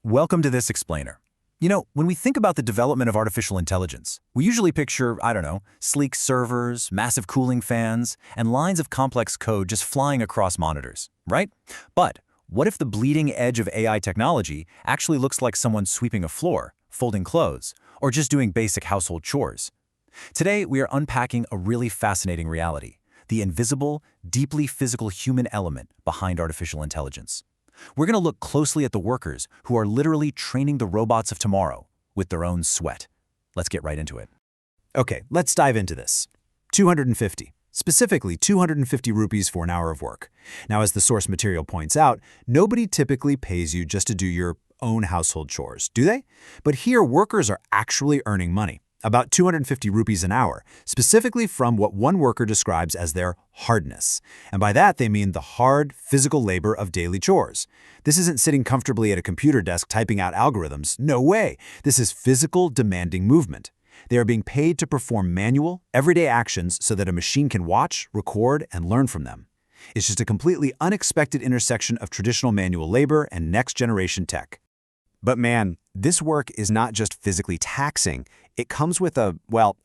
Welcome to this explainer. When we think about the development of artificial intelligence, we usually picture, sleek servers, massive cooling fans, and lines of complex code just flying across monitors, right? But what if the bleeding edge of AI technology actually looks like someone sweeping a floor, folding clothes, or just doing basic household chores? Today, we are unpacking a really fascinating reality, the invisible, deeply physical human element behind artificial intelligence. We're going to look closely at the workers who are literally training the robots of tomorrow with their own sweat. Let's get right into it. Okay, let's dive into this. 250. Specifically, 250 rupees for an hour of work. Now, as the source material points out, nobody typically pays you just to do your own household chores, do they? But here, workers are actually earning money. About 250 rupees an hour, specifically from what one worker describes as their hardness. And by that, they mean the hard, physical labor of daily chores. This isn't sitting comfortably at a computer desk typing out algorithms. No way. This is physical, demanding movement. They are being paid to perform manual, everyday actions so that a machine can watch, record, and learn from them. It's just a completely unexpected intersection of traditional manual labor and next-generation tech. But man, this work is not just physically taxing. It comes with a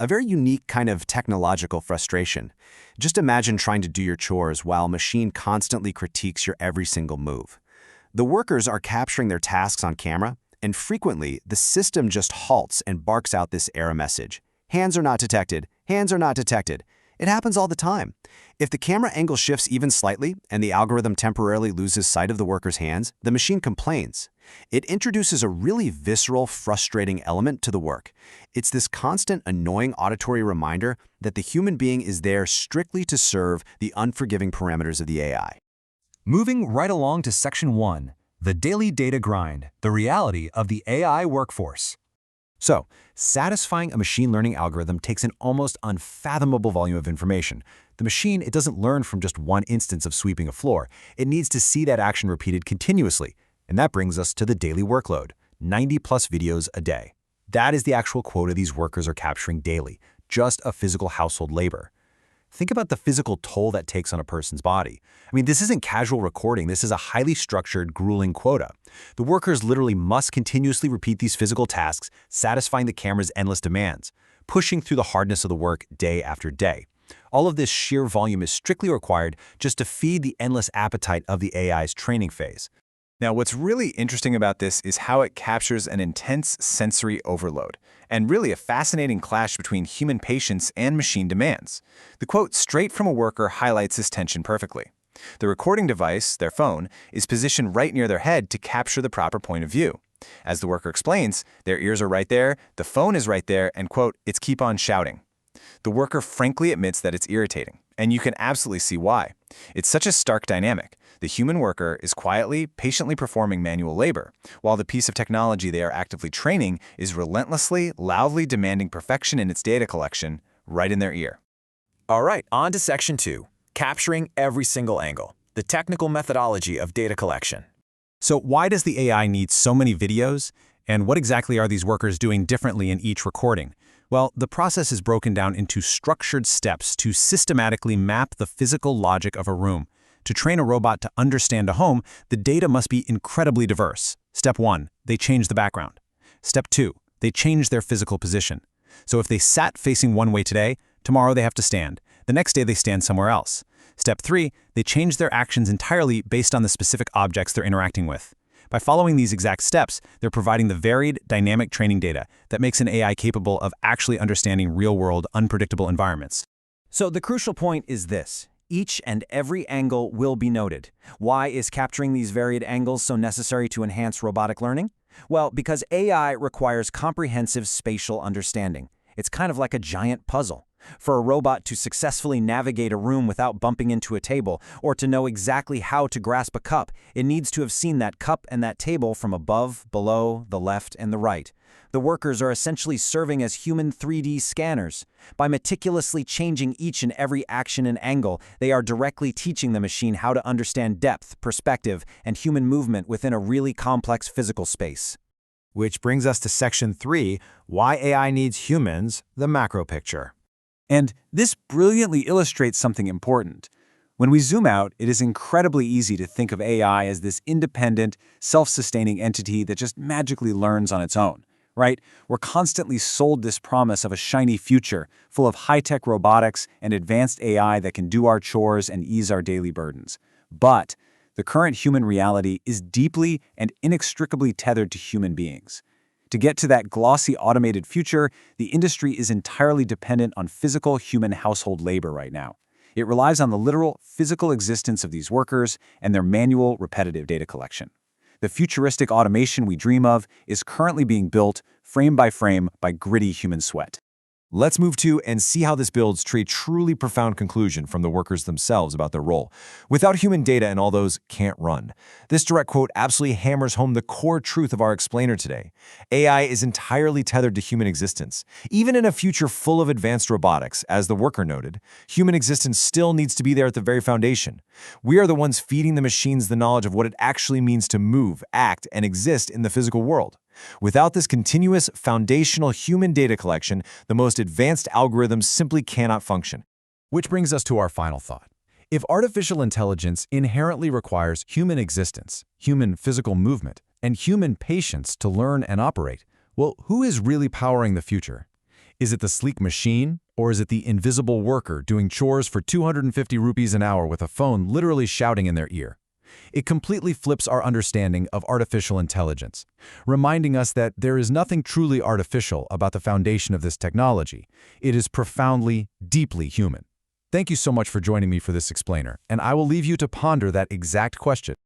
very unique kind of technological frustration. Just imagine trying to do your chores while a machine constantly critiques your every single move. The workers are capturing their tasks on camera, and frequently, the system just halts and barks out this error message. Hands are not detected. Hands are not detected. It happens all the time. If the camera angle shifts even slightly and the algorithm temporarily loses sight of the worker's hands, the machine complains. It introduces a really visceral, frustrating element to the work. It's this constant, annoying auditory reminder that the human being is there strictly to serve the unforgiving parameters of the AI. Moving right along to Section 1, the daily data grind, the reality of the AI workforce. So, satisfying a machine learning algorithm takes an almost unfathomable volume of information. The machine, it doesn't learn from just one instance of sweeping a floor. It needs to see that action repeated continuously. And that brings us to the daily workload, 90+ videos a day. That is the actual quota these workers are capturing daily, just a physical household labor. Think about the physical toll that takes on a person's body. This isn't casual recording. This is a highly structured, grueling quota. The workers literally must continuously repeat these physical tasks, satisfying the camera's endless demands, pushing through the hardness of the work day after day. All of this sheer volume is strictly required just to feed the endless appetite of the AI's training phase. Now, what's really interesting about this is how it captures an intense sensory overload, and really a fascinating clash between human patience and machine demands. The quote straight from a worker highlights this tension perfectly. The recording device, their phone, is positioned right near their head to capture the proper point of view. As the worker explains, their ears are right there, the phone is right there, and quote, it's keep on shouting. The worker frankly admits that it's irritating, and you can absolutely see why. It's such a stark dynamic. The human worker is quietly, patiently performing manual labor, while the piece of technology they are actively training is relentlessly, loudly demanding perfection in its data collection right in their ear. All right, on to Section 2, capturing every single angle, the technical methodology of data collection. So why does the AI need so many videos? And what exactly are these workers doing differently in each recording? Well, the process is broken down into structured steps to systematically map the physical logic of a room. To train a robot to understand a home, the data must be incredibly diverse. Step 1, they change the background. Step 2, they change their physical position. So if they sat facing one way today, tomorrow they have to stand. The next day they stand somewhere else. Step 3, they change their actions entirely based on the specific objects they're interacting with. By following these exact steps, they're providing the varied, dynamic training data that makes an AI capable of actually understanding real-world, unpredictable environments. So the crucial point is this. Each and every angle will be noted. Why is capturing these varied angles so necessary to enhance robotic learning? Well, because AI requires comprehensive spatial understanding. It's kind of like a giant puzzle. For a robot to successfully navigate a room without bumping into a table, or to know exactly how to grasp a cup, it needs to have seen that cup and that table from above, below, the left, and the right. The workers are essentially serving as human 3D scanners. By meticulously changing each and every action and angle, they are directly teaching the machine how to understand depth, perspective, and human movement within a really complex physical space. Which brings us to Section 3, why AI needs humans, the macro picture. And this brilliantly illustrates something important. When we zoom out, it is incredibly easy to think of AI as this independent, self-sustaining entity that just magically learns on its own, right? We're constantly sold this promise of a shiny future full of high-tech robotics and advanced AI that can do our chores and ease our daily burdens. But the current human reality is deeply and inextricably tethered to human beings. To get to that glossy automated future, the industry is entirely dependent on physical human household labor right now. It relies on the literal physical existence of these workers and their manual, repetitive data collection. The futuristic automation we dream of is currently being built, frame by gritty human sweat. Let's move to and see how this builds to a truly profound conclusion from the workers themselves about their role. Without human data and all those can't run. This direct quote absolutely hammers home the core truth of our explainer today. AI is entirely tethered to human existence. Even in a future full of advanced robotics, as the worker noted, human existence still needs to be there at the very foundation. We are the ones feeding the machines the knowledge of what it actually means to move, act, and exist in the physical world. Without this continuous, foundational human data collection, the most advanced algorithms simply cannot function. Which brings us to our final thought. If artificial intelligence inherently requires human existence, human physical movement, and human patience to learn and operate, well, who is really powering the future? Is it the sleek machine, or is it the invisible worker doing chores for 250 rupees an hour with a phone literally shouting in their ear? It completely flips our understanding of artificial intelligence, reminding us that there is nothing truly artificial about the foundation of this technology. It is profoundly, deeply human. Thank you so much for joining me for this explainer, and I will leave you to ponder that exact question.